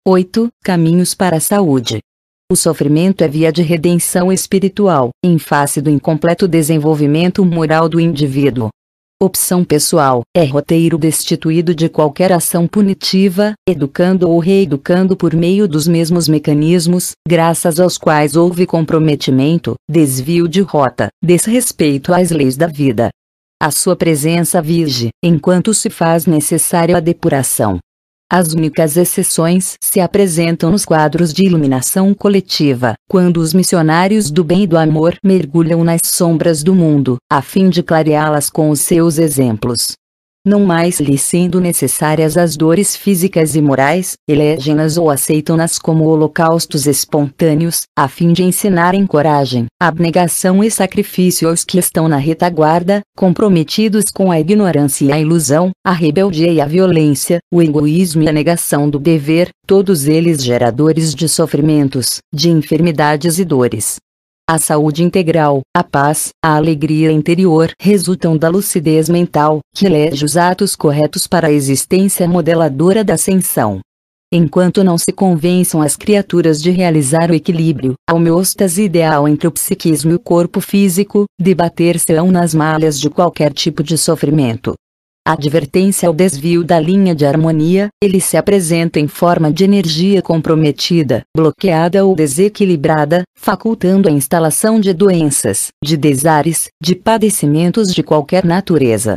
8. Caminhos para a saúde. O sofrimento é via de redenção espiritual, em face do incompleto desenvolvimento moral do indivíduo. Opção pessoal, é roteiro destituído de qualquer ação punitiva, educando ou reeducando por meio dos mesmos mecanismos, graças aos quais houve comprometimento, desvio de rota, desrespeito às leis da vida. A sua presença vige, enquanto se faz necessária a depuração. As únicas exceções se apresentam nos quadros de iluminação coletiva, quando os missionários do bem e do amor mergulham nas sombras do mundo, a fim de clareá-las com os seus exemplos. Não mais lhes sendo necessárias as dores físicas e morais, elegem-nas ou aceitam-nas como holocaustos espontâneos, a fim de ensinarem coragem, abnegação e sacrifício aos que estão na retaguarda, comprometidos com a ignorância e a ilusão, a rebeldia e a violência, o egoísmo e a negação do dever, todos eles geradores de sofrimentos, de enfermidades e dores. A saúde integral, a paz, a alegria interior resultam da lucidez mental, que elege os atos corretos para a existência modeladora da ascensão. Enquanto não se convençam as criaturas de realizar o equilíbrio, a homeostase ideal entre o psiquismo e o corpo físico, debater-se-ão nas malhas de qualquer tipo de sofrimento. A advertência ao desvio da linha de harmonia, ele se apresenta em forma de energia comprometida, bloqueada ou desequilibrada, facultando a instalação de doenças, de desares, de padecimentos de qualquer natureza.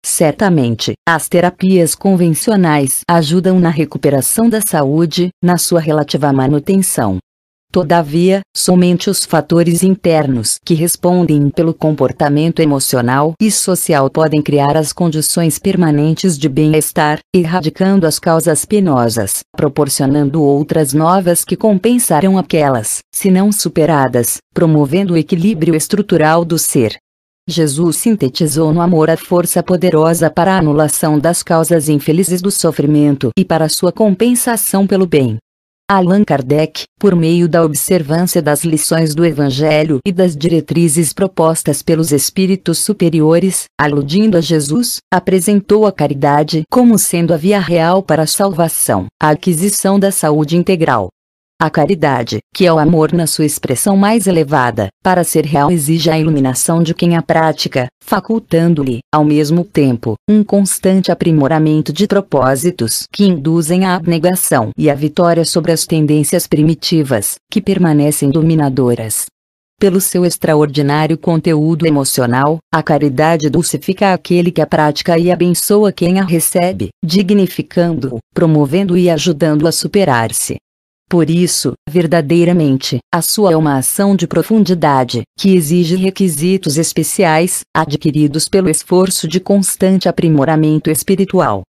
Certamente, as terapias convencionais ajudam na recuperação da saúde, na sua relativa manutenção. Todavia, somente os fatores internos que respondem pelo comportamento emocional e social podem criar as condições permanentes de bem-estar, erradicando as causas penosas, proporcionando outras novas que compensarão aquelas, se não superadas, promovendo o equilíbrio estrutural do ser. Jesus sintetizou no amor a força poderosa para a anulação das causas infelizes do sofrimento e para sua compensação pelo bem. Allan Kardec, por meio da observância das lições do Evangelho e das diretrizes propostas pelos espíritos superiores, aludindo a Jesus, apresentou a caridade como sendo a via real para a salvação, a aquisição da saúde integral. A caridade, que é o amor na sua expressão mais elevada, para ser real exige a iluminação de quem a pratica, facultando-lhe, ao mesmo tempo, um constante aprimoramento de propósitos que induzem a abnegação e a vitória sobre as tendências primitivas, que permanecem dominadoras. Pelo seu extraordinário conteúdo emocional, a caridade dulcifica aquele que a pratica e abençoa quem a recebe, dignificando-o, promovendo e ajudando-o a superar-se. Por isso, verdadeiramente, a sua é uma ação de profundidade, que exige requisitos especiais, adquiridos pelo esforço de constante aprimoramento espiritual.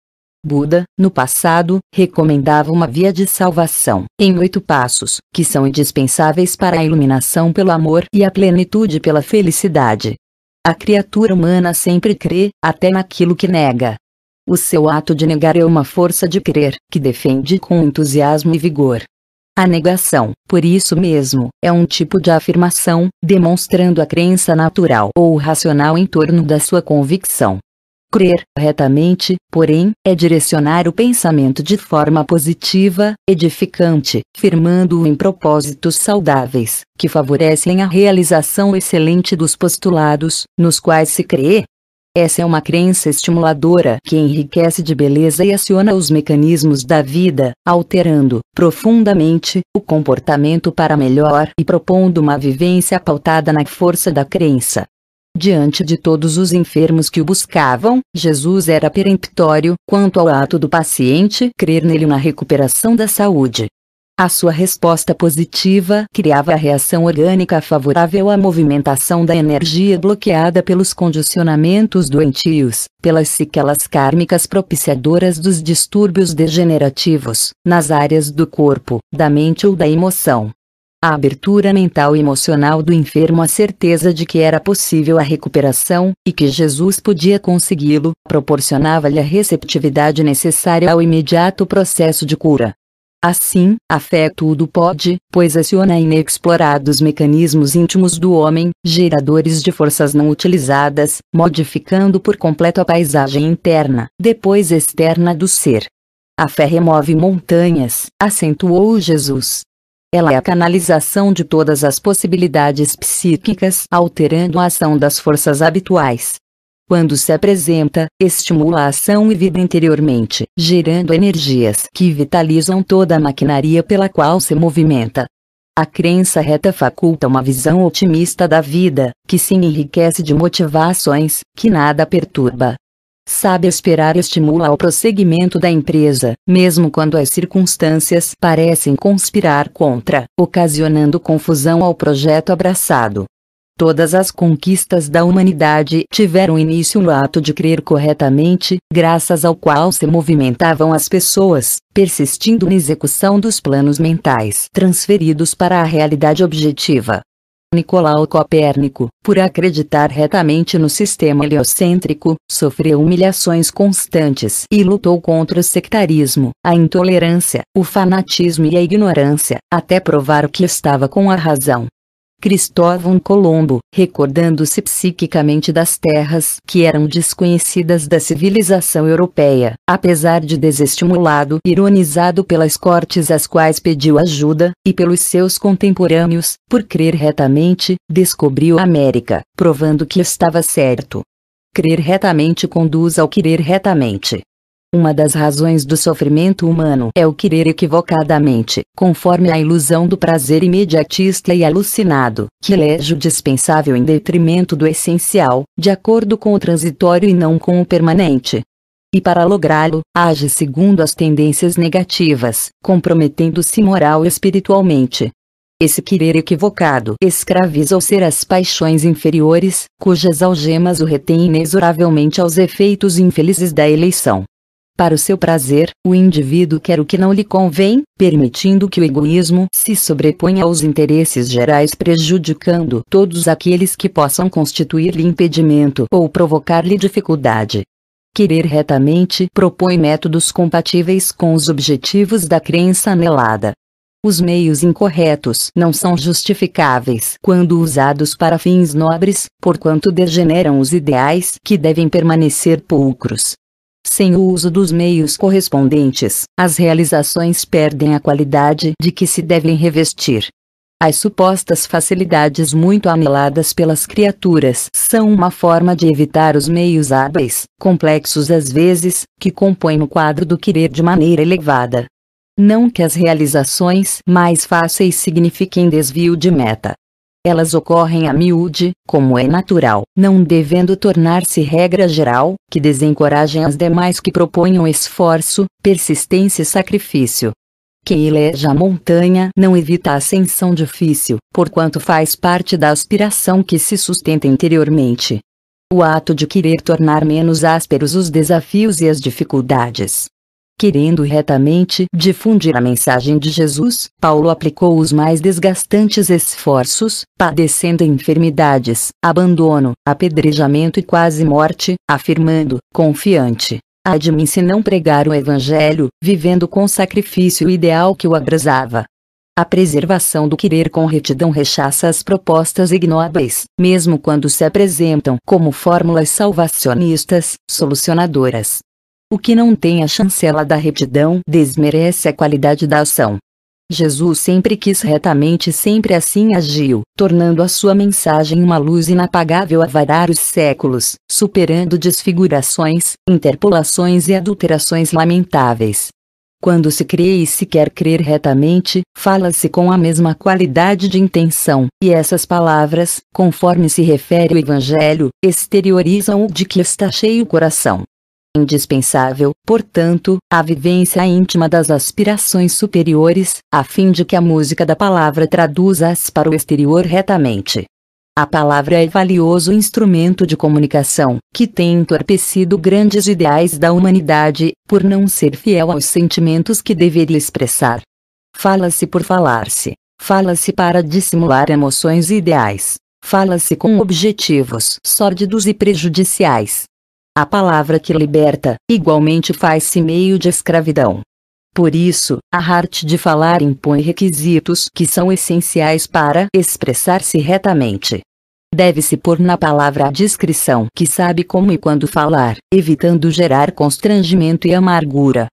Buda, no passado, recomendava uma via de salvação, em 8 passos, que são indispensáveis para a iluminação pelo amor e a plenitude pela felicidade. A criatura humana sempre crê, até naquilo que nega. O seu ato de negar é uma força de crer, que defende com entusiasmo e vigor. A negação, por isso mesmo, é um tipo de afirmação, demonstrando a crença natural ou racional em torno da sua convicção. Crer retamente, porém, é direcionar o pensamento de forma positiva, edificante, firmando-o em propósitos saudáveis, que favorecem a realização excelente dos postulados, nos quais se crê. Essa é uma crença estimuladora que enriquece de beleza e aciona os mecanismos da vida, alterando, profundamente, o comportamento para melhor e propondo uma vivência pautada na força da crença. Diante de todos os enfermos que o buscavam, Jesus era peremptório quanto ao ato do paciente crer nele na recuperação da saúde. A sua resposta positiva criava a reação orgânica favorável à movimentação da energia bloqueada pelos condicionamentos doentios, pelas sequelas kármicas propiciadoras dos distúrbios degenerativos, nas áreas do corpo, da mente ou da emoção. A abertura mental e emocional do enfermo, a certeza de que era possível a recuperação, e que Jesus podia consegui-lo, proporcionava-lhe a receptividade necessária ao imediato processo de cura. Assim, a fé tudo pode, pois aciona inexplorados mecanismos íntimos do homem, geradores de forças não utilizadas, modificando por completo a paisagem interna, depois externa do ser. A fé remove montanhas, acentuou Jesus. Ela é a canalização de todas as possibilidades psíquicas, alterando a ação das forças habituais. Quando se apresenta, estimula a ação e vida interiormente, gerando energias que vitalizam toda a maquinaria pela qual se movimenta. A crença reta faculta uma visão otimista da vida, que se enriquece de motivações que nada perturba. Sabe esperar estimula ao prosseguimento da empresa, mesmo quando as circunstâncias parecem conspirar contra, ocasionando confusão ao projeto abraçado. Todas as conquistas da humanidade tiveram início no ato de crer corretamente, graças ao qual se movimentavam as pessoas, persistindo na execução dos planos mentais transferidos para a realidade objetiva. Nicolau Copérnico, por acreditar retamente no sistema heliocêntrico, sofreu humilhações constantes e lutou contra o sectarismo, a intolerância, o fanatismo e a ignorância, até provar que estava com a razão. Cristóvão Colombo, recordando-se psiquicamente das terras que eram desconhecidas da civilização europeia, apesar de desestimulado, ironizado pelas cortes às quais pediu ajuda, e pelos seus contemporâneos, por crer retamente, descobriu a América, provando que estava certo. Crer retamente conduz ao querer retamente. Uma das razões do sofrimento humano é o querer equivocadamente, conforme a ilusão do prazer imediatista e alucinado, que elege o dispensável em detrimento do essencial, de acordo com o transitório e não com o permanente. E para lográ-lo, age segundo as tendências negativas, comprometendo-se moral e espiritualmente. Esse querer equivocado escraviza o ser às paixões inferiores, cujas algemas o retêm inexoravelmente aos efeitos infelizes da eleição. Para o seu prazer, o indivíduo quer o que não lhe convém, permitindo que o egoísmo se sobreponha aos interesses gerais, prejudicando todos aqueles que possam constituir-lhe impedimento ou provocar-lhe dificuldade. Querer retamente propõe métodos compatíveis com os objetivos da crença anelada. Os meios incorretos não são justificáveis quando usados para fins nobres, porquanto degeneram os ideais que devem permanecer pulcros. Sem o uso dos meios correspondentes, as realizações perdem a qualidade de que se devem revestir. As supostas facilidades muito aneladas pelas criaturas são uma forma de evitar os meios hábeis, complexos às vezes, que compõem o quadro do querer de maneira elevada. Não que as realizações mais fáceis signifiquem desvio de meta. Elas ocorrem a miúde, como é natural, não devendo tornar-se regra geral, que desencorajem as demais que proponham esforço, persistência e sacrifício. Quem eleja a montanha não evita a ascensão difícil, porquanto faz parte da aspiração que se sustenta interiormente. O ato de querer tornar menos ásperos os desafios e as dificuldades. Querendo retamente difundir a mensagem de Jesus, Paulo aplicou os mais desgastantes esforços, padecendo enfermidades, abandono, apedrejamento e quase morte, afirmando, confiante: "Ai de mim se não pregar o Evangelho, vivendo com sacrifício o ideal que o abrasava." A preservação do querer com retidão rechaça as propostas ignóbeis, mesmo quando se apresentam como fórmulas salvacionistas, solucionadoras. O que não tem a chancela da retidão desmerece a qualidade da ação. Jesus sempre quis retamente e sempre assim agiu, tornando a sua mensagem uma luz inapagável a varar os séculos, superando desfigurações, interpolações e adulterações lamentáveis. Quando se crê e se quer crer retamente, fala-se com a mesma qualidade de intenção, e essas palavras, conforme se refere o Evangelho, exteriorizam o de que está cheio o coração. Indispensável, portanto, a vivência íntima das aspirações superiores, a fim de que a música da palavra traduza-as para o exterior retamente. A palavra é valioso instrumento de comunicação, que tem entorpecido grandes ideais da humanidade, por não ser fiel aos sentimentos que deveria expressar. Fala-se por falar-se. Fala-se para dissimular emoções e ideais. Fala-se com objetivos sórdidos e prejudiciais. A palavra que liberta, igualmente faz-se meio de escravidão. Por isso, a arte de falar impõe requisitos que são essenciais para expressar-se retamente. Deve-se pôr na palavra a discrição que sabe como e quando falar, evitando gerar constrangimento e amargura.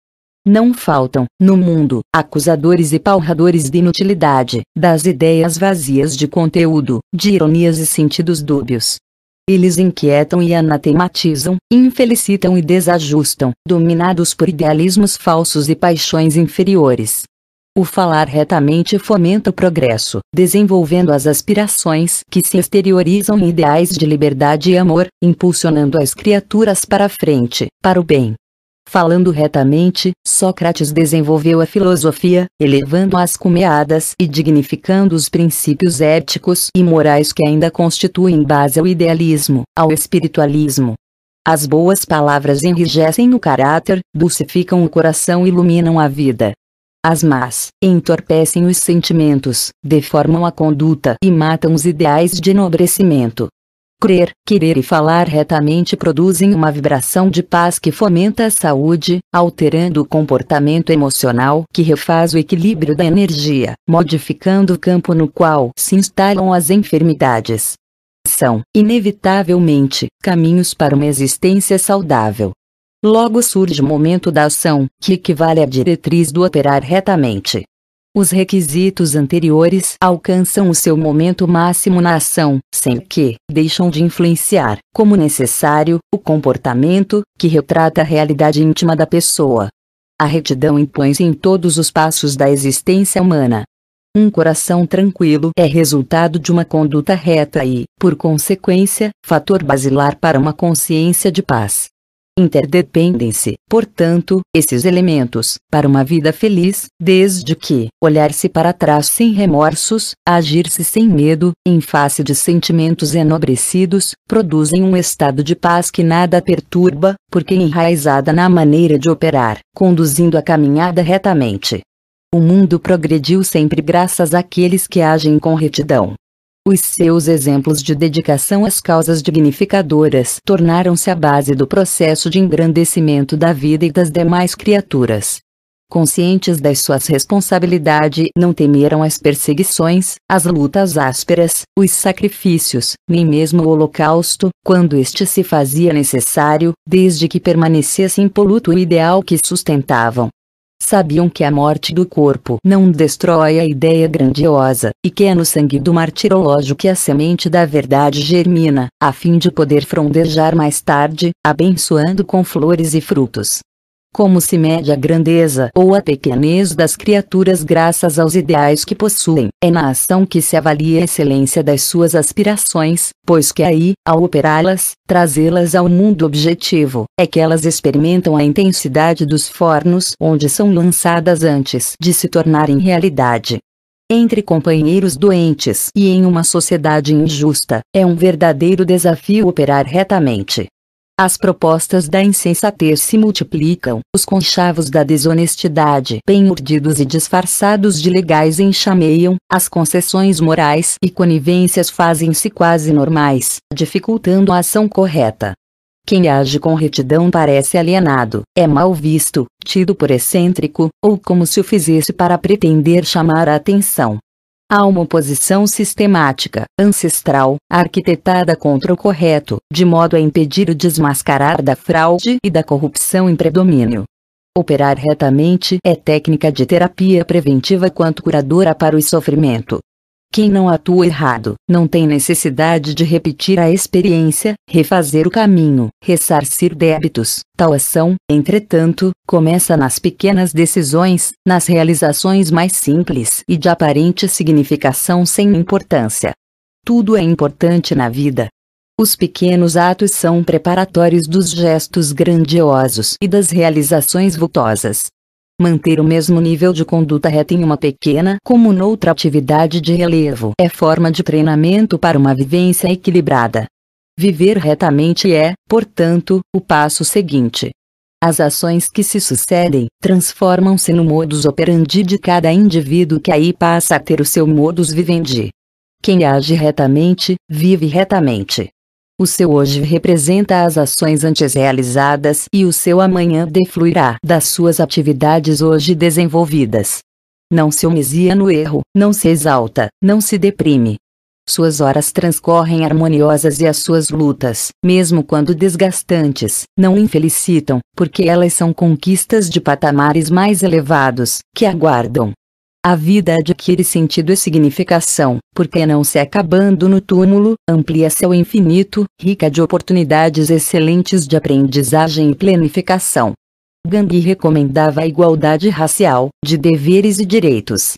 Não faltam, no mundo, acusadores e palradores de inutilidade, das ideias vazias de conteúdo, de ironias e sentidos dúbios. Eles inquietam e anatematizam, infelicitam e desajustam, dominados por idealismos falsos e paixões inferiores. O falar retamente fomenta o progresso, desenvolvendo as aspirações que se exteriorizam em ideais de liberdade e amor, impulsionando as criaturas para a frente, para o bem. Falando retamente, Sócrates desenvolveu a filosofia, elevando as cumeadas e dignificando os princípios éticos e morais que ainda constituem base ao idealismo, ao espiritualismo. As boas palavras enrijecem o caráter, dulcificam o coração e iluminam a vida. As más entorpecem os sentimentos, deformam a conduta e matam os ideais de enobrecimento. Crer, querer e falar retamente produzem uma vibração de paz que fomenta a saúde, alterando o comportamento emocional que refaz o equilíbrio da energia, modificando o campo no qual se instalam as enfermidades. São, inevitavelmente, caminhos para uma existência saudável. Logo surge o momento da ação, que equivale à diretriz do operar retamente. Os requisitos anteriores alcançam o seu momento máximo na ação, sem que deixam de influenciar, como necessário, o comportamento, que retrata a realidade íntima da pessoa. A retidão impõe-se em todos os passos da existência humana. Um coração tranquilo é resultado de uma conduta reta e, por consequência, fator basilar para uma consciência de paz. Interdependem-se, portanto, esses elementos, para uma vida feliz, desde que, olhar-se para trás sem remorsos, agir-se sem medo, em face de sentimentos enobrecidos, produzem um estado de paz que nada perturba, porque enraizada na maneira de operar, conduzindo a caminhada retamente. O mundo progrediu sempre graças àqueles que agem com retidão. Os seus exemplos de dedicação às causas dignificadoras tornaram-se a base do processo de engrandecimento da vida e das demais criaturas. Conscientes das suas responsabilidades, não temeram as perseguições, as lutas ásperas, os sacrifícios, nem mesmo o holocausto, quando este se fazia necessário, desde que permanecesse impoluto o ideal que sustentavam. Sabiam que a morte do corpo não destrói a ideia grandiosa, e que é no sangue do martirológio que a semente da verdade germina, a fim de poder frondejar mais tarde, abençoando com flores e frutos. Como se mede a grandeza ou a pequenez das criaturas graças aos ideais que possuem, é na ação que se avalia a excelência das suas aspirações, pois que aí, ao operá-las, trazê-las ao mundo objetivo, é que elas experimentam a intensidade dos fornos onde são lançadas antes de se tornarem realidade. Entre companheiros doentes e em uma sociedade injusta, é um verdadeiro desafio operar retamente. As propostas da insensatez se multiplicam, os conchavos da desonestidade, bem urdidos e disfarçados de legais, enxameiam, as concessões morais e conivências fazem-se quase normais, dificultando a ação correta. Quem age com retidão parece alienado, é mal visto, tido por excêntrico, ou como se o fizesse para pretender chamar a atenção. Há uma oposição sistemática, ancestral, arquitetada contra o correto, de modo a impedir o desmascarar da fraude e da corrupção em predomínio. Operar retamente é técnica de terapia preventiva quanto curadora para o sofrimento. Quem não atua errado, não tem necessidade de repetir a experiência, refazer o caminho, ressarcir débitos. Tal ação, entretanto, começa nas pequenas decisões, nas realizações mais simples e de aparente significação sem importância. Tudo é importante na vida. Os pequenos atos são preparatórios dos gestos grandiosos e das realizações vultosas. Manter o mesmo nível de conduta reta em uma pequena como noutra atividade de relevo é forma de treinamento para uma vivência equilibrada. Viver retamente é, portanto, o passo seguinte. As ações que se sucedem transformam-se no modus operandi de cada indivíduo, que aí passa a ter o seu modus vivendi. Quem age retamente, vive retamente. O seu hoje representa as ações antes realizadas e o seu amanhã defluirá das suas atividades hoje desenvolvidas. Não se homesia no erro, não se exalta, não se deprime. Suas horas transcorrem harmoniosas e as suas lutas, mesmo quando desgastantes, não o infelicitam, porque elas são conquistas de patamares mais elevados, que aguardam. A vida adquire sentido e significação, porque não se acabando no túmulo, amplia-se ao infinito, rica de oportunidades excelentes de aprendizagem e planificação. Gandhi recomendava a igualdade racial, de deveres e direitos.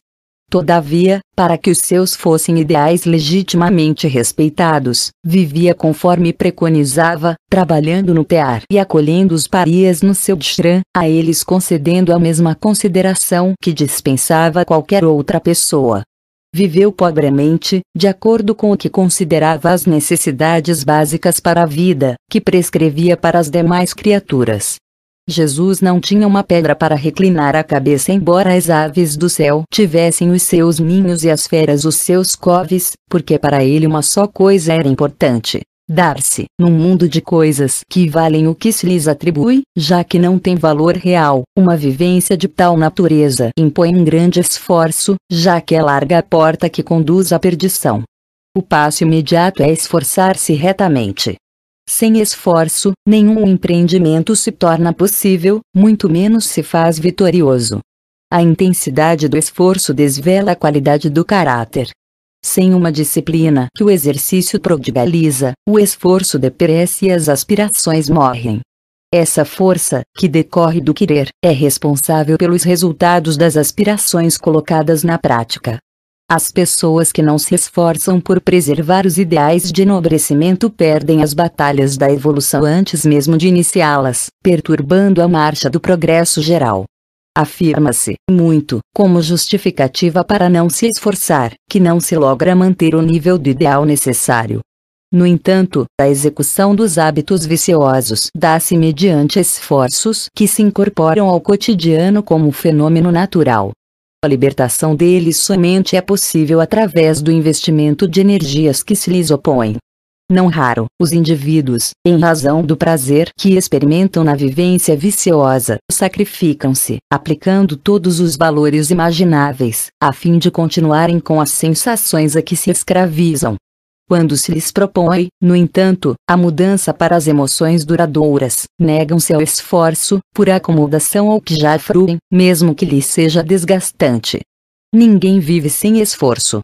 Todavia, para que os seus fossem ideais legitimamente respeitados, vivia conforme preconizava, trabalhando no tear e acolhendo os parias no seu ashram, a eles concedendo a mesma consideração que dispensava a qualquer outra pessoa. Viveu pobremente, de acordo com o que considerava as necessidades básicas para a vida, que prescrevia para as demais criaturas. Jesus não tinha uma pedra para reclinar a cabeça, embora as aves do céu tivessem os seus ninhos e as feras os seus coves, porque para ele uma só coisa era importante: dar-se, num mundo de coisas que valem o que se lhes atribui, já que não tem valor real, uma vivência de tal natureza impõe um grande esforço, já que é larga a porta que conduz à perdição. O passo imediato é esforçar-se retamente. Sem esforço, nenhum empreendimento se torna possível, muito menos se faz vitorioso. A intensidade do esforço desvela a qualidade do caráter. Sem uma disciplina que o exercício prodigaliza, o esforço deperece e as aspirações morrem. Essa força, que decorre do querer, é responsável pelos resultados das aspirações colocadas na prática. As pessoas que não se esforçam por preservar os ideais de enobrecimento perdem as batalhas da evolução antes mesmo de iniciá-las, perturbando a marcha do progresso geral. Afirma-se, muito, como justificativa para não se esforçar, que não se logra manter o nível do ideal necessário. No entanto, a execução dos hábitos viciosos dá-se mediante esforços que se incorporam ao cotidiano como fenômeno natural. A libertação deles somente é possível através do investimento de energias que se lhes opõem. Não raro, os indivíduos, em razão do prazer que experimentam na vivência viciosa, sacrificam-se, aplicando todos os valores imagináveis, a fim de continuarem com as sensações a que se escravizam. Quando se lhes propõe, no entanto, a mudança para as emoções duradouras, negam-se ao esforço, por acomodação ao que já fruem, mesmo que lhes seja desgastante. Ninguém vive sem esforço.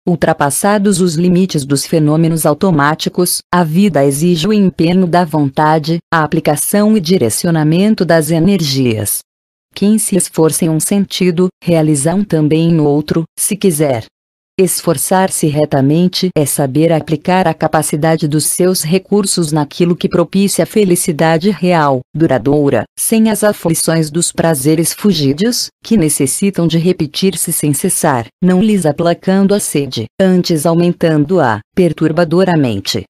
Ultrapassados os limites dos fenômenos automáticos, a vida exige o empenho da vontade, a aplicação e direcionamento das energias. Quem se esforça em um sentido, realiza um também no outro, se quiser. Esforçar-se retamente é saber aplicar a capacidade dos seus recursos naquilo que propicia a felicidade real, duradoura, sem as aflições dos prazeres fugidios, que necessitam de repetir-se sem cessar, não lhes aplacando a sede, antes aumentando-a, perturbadoramente.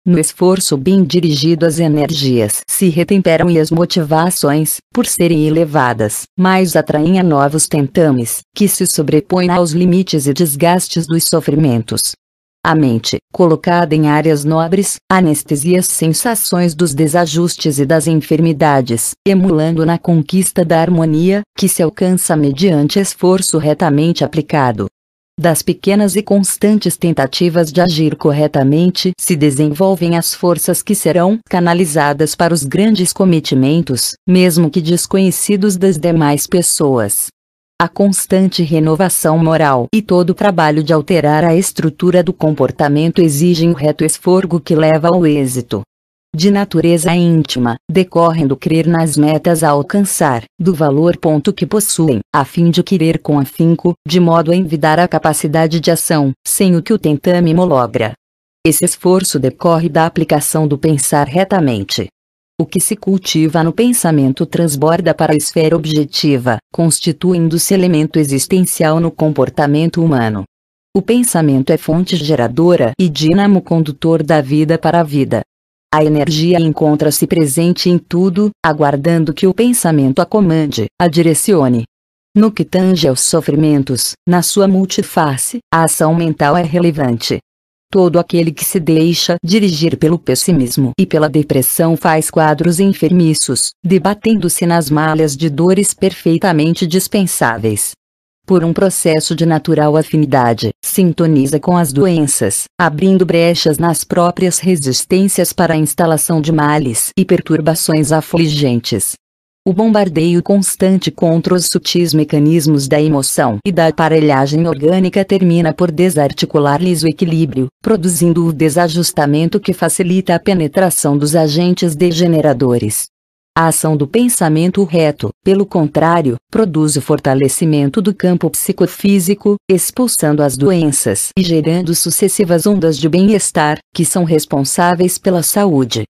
No esforço bem dirigido as energias se retemperam e as motivações, por serem elevadas, mais atraem a novos tentames, que se sobrepõem aos limites e desgastes dos sofrimentos. A mente, colocada em áreas nobres, anestesia as sensações dos desajustes e das enfermidades, emulando na conquista da harmonia, que se alcança mediante esforço retamente aplicado. Das pequenas e constantes tentativas de agir corretamente se desenvolvem as forças que serão canalizadas para os grandes cometimentos, mesmo que desconhecidos das demais pessoas. A constante renovação moral e todo o trabalho de alterar a estrutura do comportamento exigem o reto esforço que leva ao êxito. De natureza íntima, decorrem do crer nas metas a alcançar, do valor ponto que possuem, a fim de querer com afinco, de modo a envidar a capacidade de ação, sem o que o tentame malogra. Esse esforço decorre da aplicação do pensar retamente. O que se cultiva no pensamento transborda para a esfera objetiva, constituindo-se elemento existencial no comportamento humano. O pensamento é fonte geradora e dínamo condutor da vida para a vida. A energia encontra-se presente em tudo, aguardando que o pensamento a comande, a direcione. No que tange aos sofrimentos, na sua multiface, a ação mental é relevante. Todo aquele que se deixa dirigir pelo pessimismo e pela depressão faz quadros enfermiços, debatendo-se nas malhas de dores perfeitamente dispensáveis. por um processo de natural afinidade, sintoniza com as doenças, abrindo brechas nas próprias resistências para a instalação de males e perturbações afligentes. O bombardeio constante contra os sutis mecanismos da emoção e da aparelhagem orgânica termina por desarticular-lhes o equilíbrio, produzindo o desajustamento que facilita a penetração dos agentes degeneradores. A ação do pensamento reto, pelo contrário, produz o fortalecimento do campo psicofísico, expulsando as doenças e gerando sucessivas ondas de bem-estar, que são responsáveis pela saúde.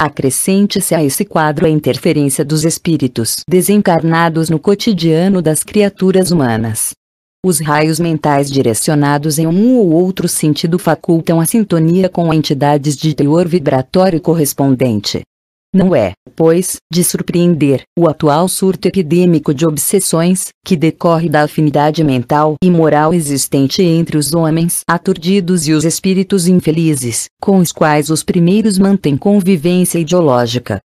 Acrescente-se a esse quadro a interferência dos espíritos desencarnados no cotidiano das criaturas humanas. Os raios mentais direcionados em um ou outro sentido facultam a sintonia com entidades de teor vibratório correspondente. Não é, pois, de surpreender o atual surto epidêmico de obsessões, que decorre da afinidade mental e moral existente entre os homens aturdidos e os espíritos infelizes, com os quais os primeiros mantêm convivência ideológica.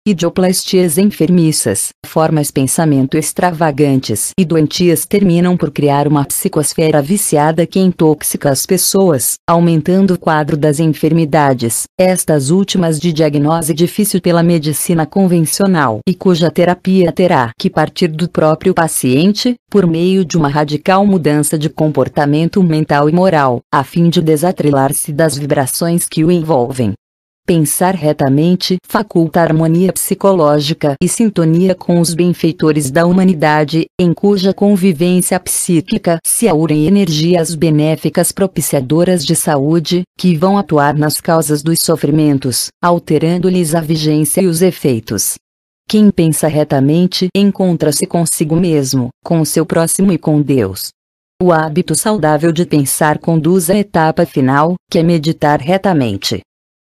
Idioplastias enfermiças, formas de pensamento extravagantes e doentias terminam por criar uma psicosfera viciada que intoxica as pessoas, aumentando o quadro das enfermidades, estas últimas de diagnose difícil pela medicina convencional e cuja terapia terá que partir do próprio paciente, por meio de uma radical mudança de comportamento mental e moral, a fim de desatrelar-se das vibrações que o envolvem. Pensar retamente faculta harmonia psicológica e sintonia com os benfeitores da humanidade, em cuja convivência psíquica se aurem energias benéficas propiciadoras de saúde, que vão atuar nas causas dos sofrimentos, alterando-lhes a vigência e os efeitos. Quem pensa retamente encontra-se consigo mesmo, com o seu próximo e com Deus. O hábito saudável de pensar conduz à etapa final, que é meditar retamente.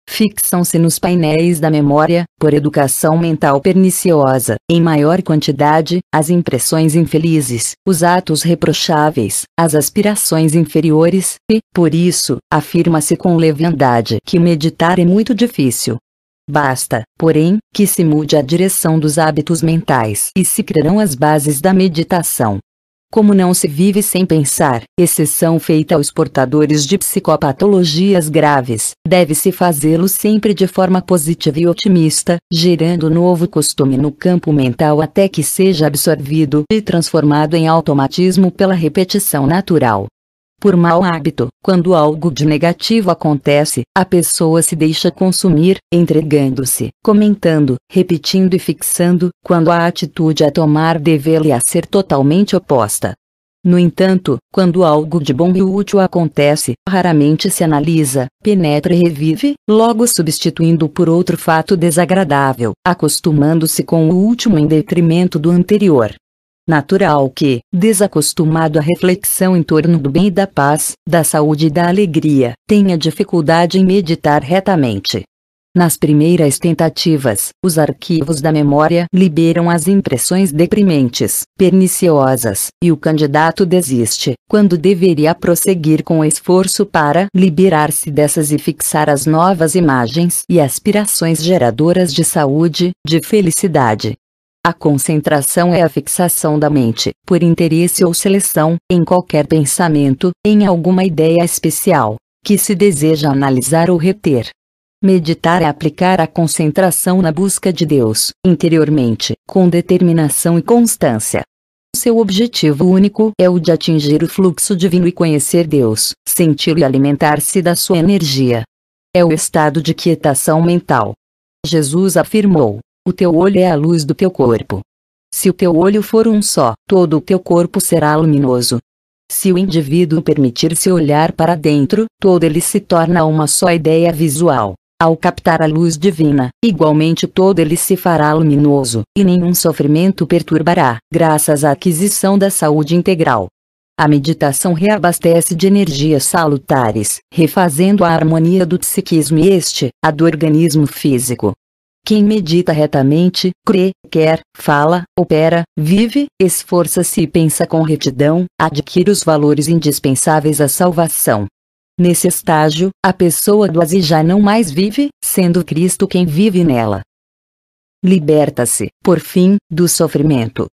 Fixam-se nos painéis da memória, por educação mental perniciosa, em maior quantidade, as impressões infelizes, os atos reprocháveis, as aspirações inferiores, e, por isso, afirma-se com leviandade que meditar é muito difícil. Basta, porém, que se mude a direção dos hábitos mentais e se criarão as bases da meditação. Como não se vive sem pensar, exceção feita aos portadores de psicopatologias graves, deve-se fazê-lo sempre de forma positiva e otimista, gerando novo costume no campo mental até que seja absorvido e transformado em automatismo pela repetição natural. Por mau hábito, quando algo de negativo acontece, a pessoa se deixa consumir, entregando-se, comentando, repetindo e fixando, quando a atitude a tomar deve-lhe a ser totalmente oposta. No entanto, quando algo de bom e útil acontece, raramente se analisa, penetra e revive, logo substituindo por outro fato desagradável, acostumando-se com o último em detrimento do anterior. Natural que, desacostumado à reflexão em torno do bem e da paz, da saúde e da alegria, tenha dificuldade em meditar retamente. Nas primeiras tentativas, os arquivos da memória liberam as impressões deprimentes, perniciosas, e o candidato desiste, quando deveria prosseguir com esforço para liberar-se dessas e fixar as novas imagens e aspirações geradoras de saúde, de felicidade. A concentração é a fixação da mente, por interesse ou seleção, em qualquer pensamento, em alguma ideia especial, que se deseja analisar ou reter. Meditar é aplicar a concentração na busca de Deus, interiormente, com determinação e constância. Seu objetivo único é o de atingir o fluxo divino e conhecer Deus, senti-lo e alimentar-se da sua energia. É o estado de quietação mental. Jesus afirmou: o teu olho é a luz do teu corpo. Se o teu olho for um só, todo o teu corpo será luminoso. Se o indivíduo permitir-se olhar para dentro, todo ele se torna uma só ideia visual. Ao captar a luz divina, igualmente todo ele se fará luminoso, e nenhum sofrimento perturbará, graças à aquisição da saúde integral. A meditação reabastece de energias salutares, refazendo a harmonia do psiquismo e a do organismo físico. Quem medita retamente, crê, quer, fala, opera, vive, esforça-se e pensa com retidão, adquire os valores indispensáveis à salvação. Nesse estágio, a pessoa do asi já não mais vive, sendo Cristo quem vive nela. Liberta-se, por fim, do sofrimento,